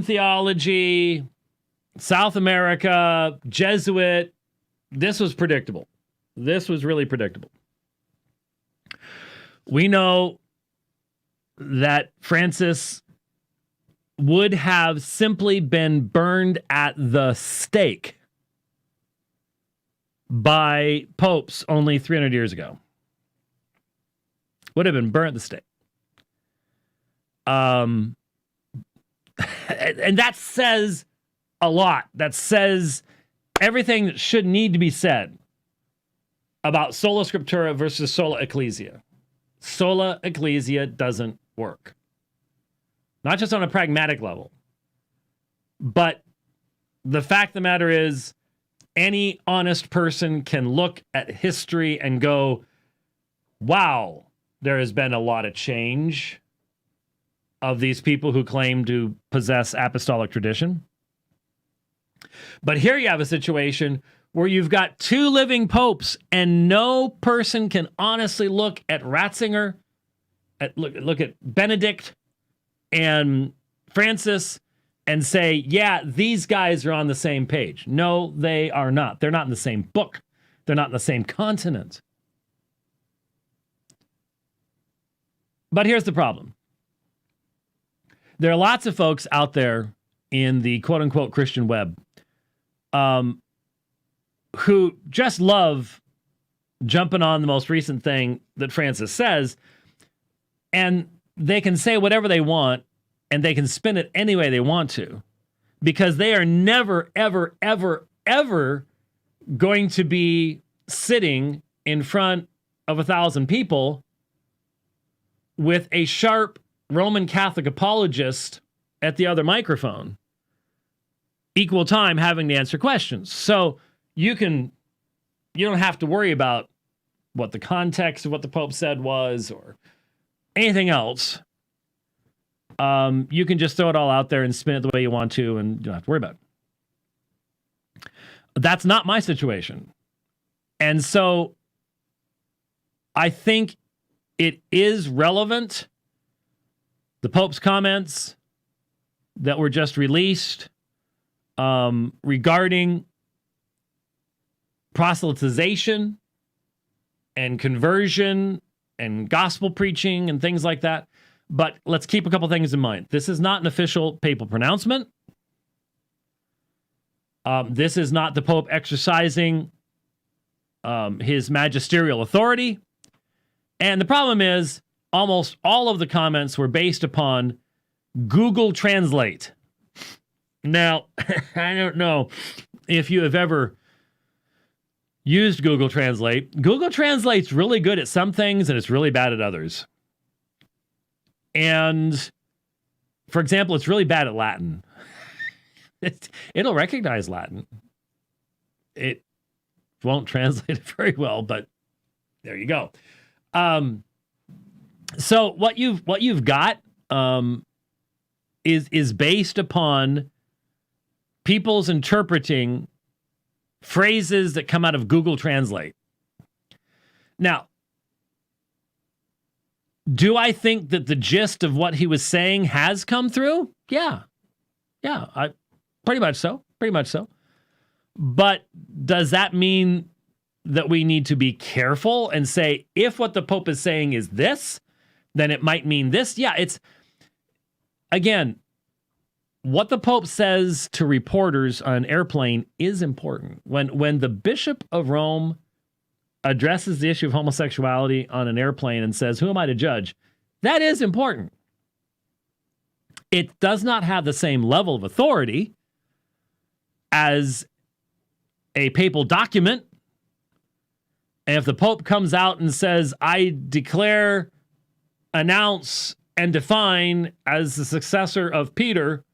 theology, South America, Jesuit. This was predictable. This was really predictable. We know that Francis would have simply been burned at the stake by popes only 300 years ago. Would have been burnt at the stake. And that says a lot. That says everything that should need to be said about sola scriptura versus sola ecclesia. Sola ecclesia doesn't work. Not just on a pragmatic level, but the fact of the matter is, any honest person can look at history and go, wow, there has been a lot of change of these people who claim to possess apostolic tradition. But here you have a situation where you've got two living popes and no person can honestly look at Ratzinger, look at Benedict and Francis and say, yeah, these guys are on the same page. No, they are not. They're not in the same book. They're not in the same continent. But here's the problem. There are lots of folks out there in the quote-unquote Christian web who just love jumping on the most recent thing that Francis says, and they can say whatever they want, and they can spin it any way they want to, because they are never, ever, ever, ever going to be sitting in front of 1,000 people with a sharp Roman Catholic apologist at the other microphone, equal time having to answer questions. So you don't have to worry about what the context of what the Pope said was or anything else. You can just throw it all out there and spin it the way you want to, and you don't have to worry about it. That's not my situation. And so I think it is relevant, the Pope's comments that were just released regarding proselytization and conversion and gospel preaching and things like that. But let's keep a couple things in mind. This is not an official papal pronouncement. This is not the Pope exercising his magisterial authority. And the problem is, almost all of the comments were based upon Google Translate. Now, I don't know if you have ever used Google Translate. Google Translate's really good at some things and it's really bad at others. And, for example, it's really bad at Latin. It'll recognize Latin. It won't translate it very well, but there you go. So what you've got is based upon people's interpreting phrases that come out of Google Translate. Now, do I think that the gist of what he was saying has come through? Yeah, pretty much so. But does that mean that we need to be careful and say, if what the Pope is saying is this, then it might mean this? Yeah, it's, again, what the Pope says to reporters on an airplane is important. When the Bishop of Rome addresses the issue of homosexuality on an airplane and says, who am I to judge? That is important. It does not have the same level of authority as a papal document. And if the Pope comes out and says, I declare, announce, and define as the successor of Peter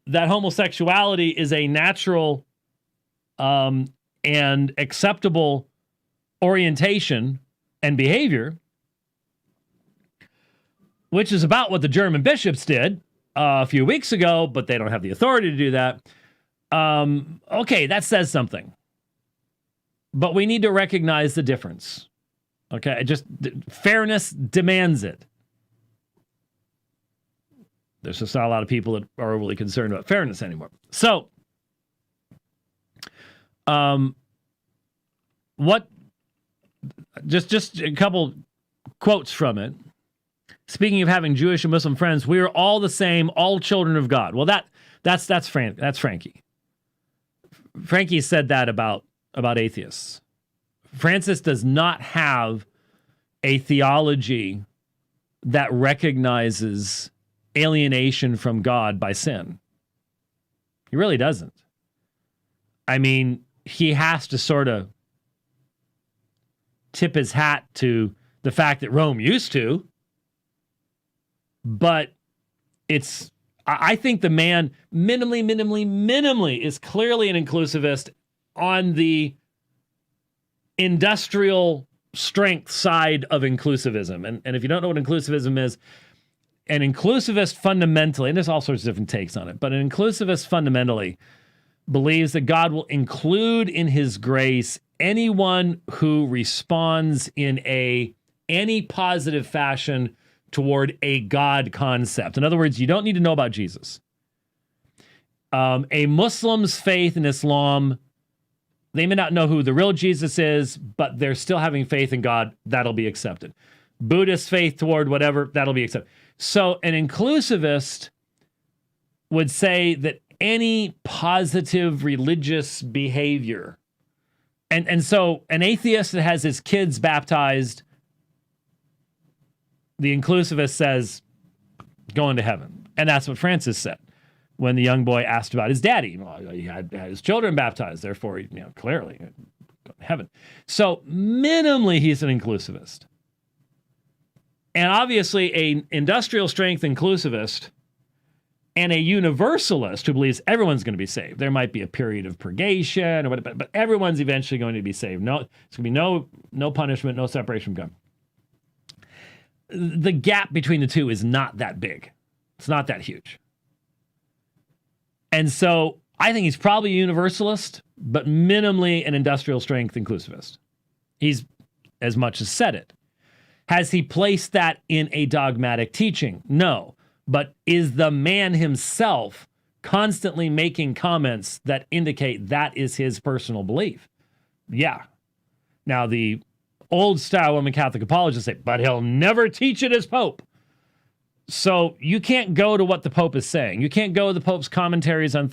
that homosexuality is a natural and acceptable orientation and behavior, which is about what the German bishops did a few weeks ago, but they don't have the authority to do that. Okay, that says something. But we need to recognize the difference. Okay, fairness demands it. There's just not a lot of people that are overly concerned about fairness anymore. So, just a couple quotes from it. Speaking of having Jewish and Muslim friends, we are all the same, all children of God. Well, that's Frankie. Frankie said that about atheists. Francis does not have a theology that recognizes alienation from God by sin. He really doesn't. I mean, he has to sort of tip his hat to the fact that Rome used to, but I think the man minimally is clearly an inclusivist on the industrial strength side of inclusivism. And if you don't know what inclusivism is, an inclusivist fundamentally, and there's all sorts of different takes on it, but an inclusivist fundamentally believes that God will include in his grace anyone who responds in any positive fashion toward a God concept. In other words, you don't need to know about Jesus. A Muslim's faith in Islam, they may not know who the real Jesus is, but they're still having faith in God. That'll be accepted. Buddhist faith toward whatever, that'll be accepted. So an inclusivist would say that any positive religious behavior, and so an atheist that has his kids baptized, the inclusivist says, going to heaven. And that's what Francis said when the young boy asked about his daddy. Well, he had his children baptized, therefore, clearly, go to heaven. So minimally, he's an inclusivist. And obviously, an industrial strength inclusivist and a universalist who believes everyone's going to be saved. There might be a period of purgation, or whatever, but everyone's eventually going to be saved. No, it's going to be no punishment, no separation from God. The gap between the two is not that big. It's not that huge. And so I think he's probably a universalist, but minimally an industrial strength inclusivist. He's as much as said it. Has he placed that in a dogmatic teaching? No. But is the man himself constantly making comments that indicate that is his personal belief? Yeah. Now, the old-style Roman Catholic apologists say, but he'll never teach it as Pope. So you can't go to what the Pope is saying. You can't go to the Pope's commentaries on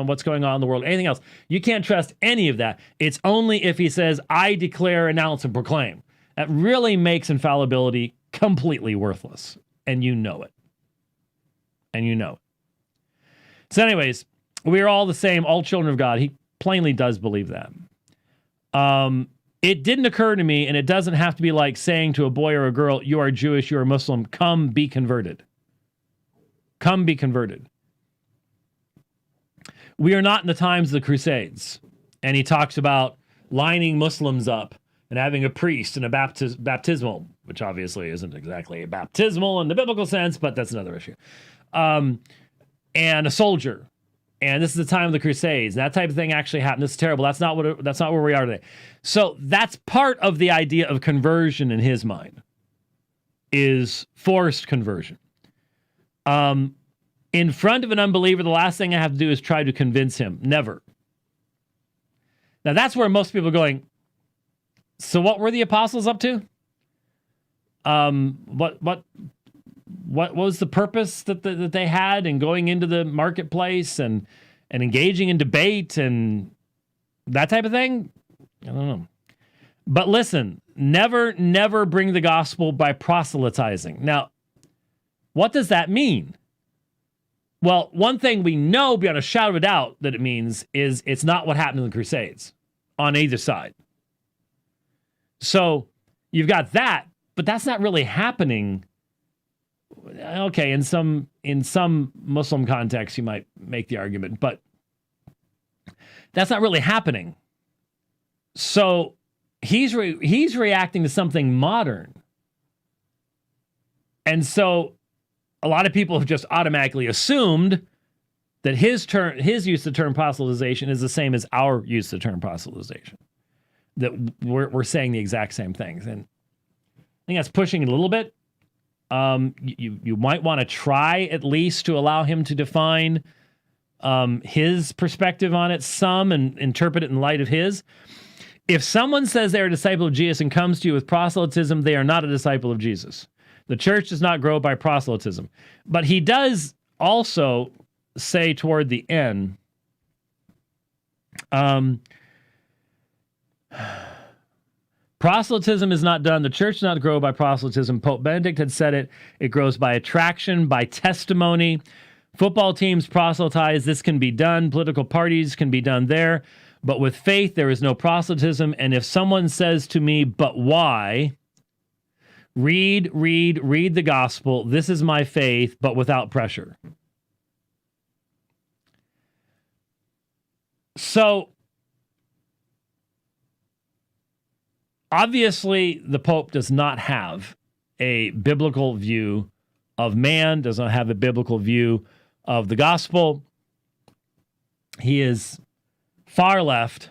what's going on in the world, anything else. You can't trust any of that. It's only if he says, I declare, announce, and proclaim. That really makes infallibility completely worthless. And you know it. And you know it. So anyways, we are all the same, all children of God. He plainly does believe that. It didn't occur to me, and it doesn't have to be like saying to a boy or a girl, you are Jewish, you are Muslim, come be converted. Come be converted. We are not in the times of the Crusades. And he talks about lining Muslims up and having a priest and a baptismal, which obviously isn't exactly a baptismal in the biblical sense, but that's another issue. And a soldier. And this is the time of the Crusades. That type of thing actually happened. This is terrible. That's not where we are today. So that's part of the idea of conversion in his mind, is forced conversion. In front of an unbeliever, the last thing I have to do is try to convince him. Never. Now that's where most people are going, so what were the apostles up to? What was the purpose that they had in going into the marketplace and engaging in debate and that type of thing? I don't know. But listen, never bring the gospel by proselytizing. Now, what does that mean? Well, one thing we know beyond a shadow of a doubt that it means is it's not what happened in the Crusades on either side. So you've got that, but that's not really happening. Okay, in some Muslim contexts, you might make the argument, but that's not really happening. So he's reacting to something modern. And so a lot of people have just automatically assumed that his use of the term proselytization is the same as our use of the term proselytization. That we're saying the exact same things. And I think that's pushing it a little bit. You might want to try at least to allow him to define his perspective on it some and interpret it in light of his. If someone says they're a disciple of Jesus and comes to you with proselytism, they are not a disciple of Jesus. The church does not grow by proselytism. But he does also say toward the end, proselytism is not done. The church does not grow by proselytism. Pope Benedict had said it. It grows by attraction, by testimony. Football teams proselytize. This can be done. Political parties can be done there. But with faith, there is no proselytism. And if someone says to me, but why? Read the gospel. This is my faith, but without pressure. So, obviously, the Pope does not have a biblical view of man, does not have a biblical view of the gospel. He is far left.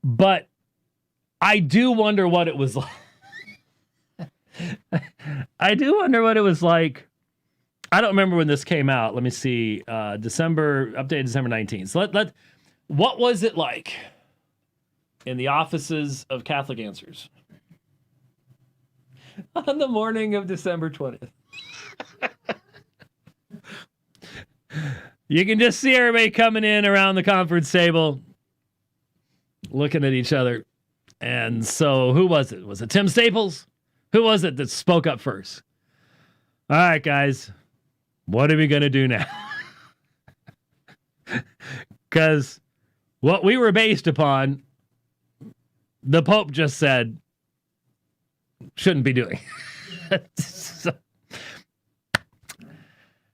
But I do wonder what it was like. I do wonder what it was like. I don't remember when this came out. Let me see. Updated December 19th. So what was it like in the offices of Catholic Answers on the morning of December 20th? You can just see everybody coming in around the conference table, looking at each other. And so who was it? Was it Tim Staples? Who was it that spoke up first? All right, guys, what are we going to do now? Because what we were based upon, the Pope just said, shouldn't be doing. So,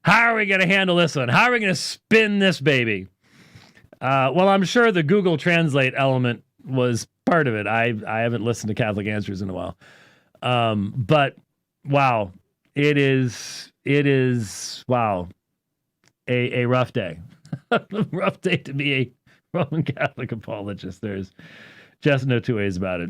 how are we going to handle this one? How are we going to spin this baby? Well, I'm sure the Google Translate element was part of it. I haven't listened to Catholic Answers in a while. But wow, it is wow, a rough day. Rough day to be a Roman Catholic apologist. There's just no two ways about it.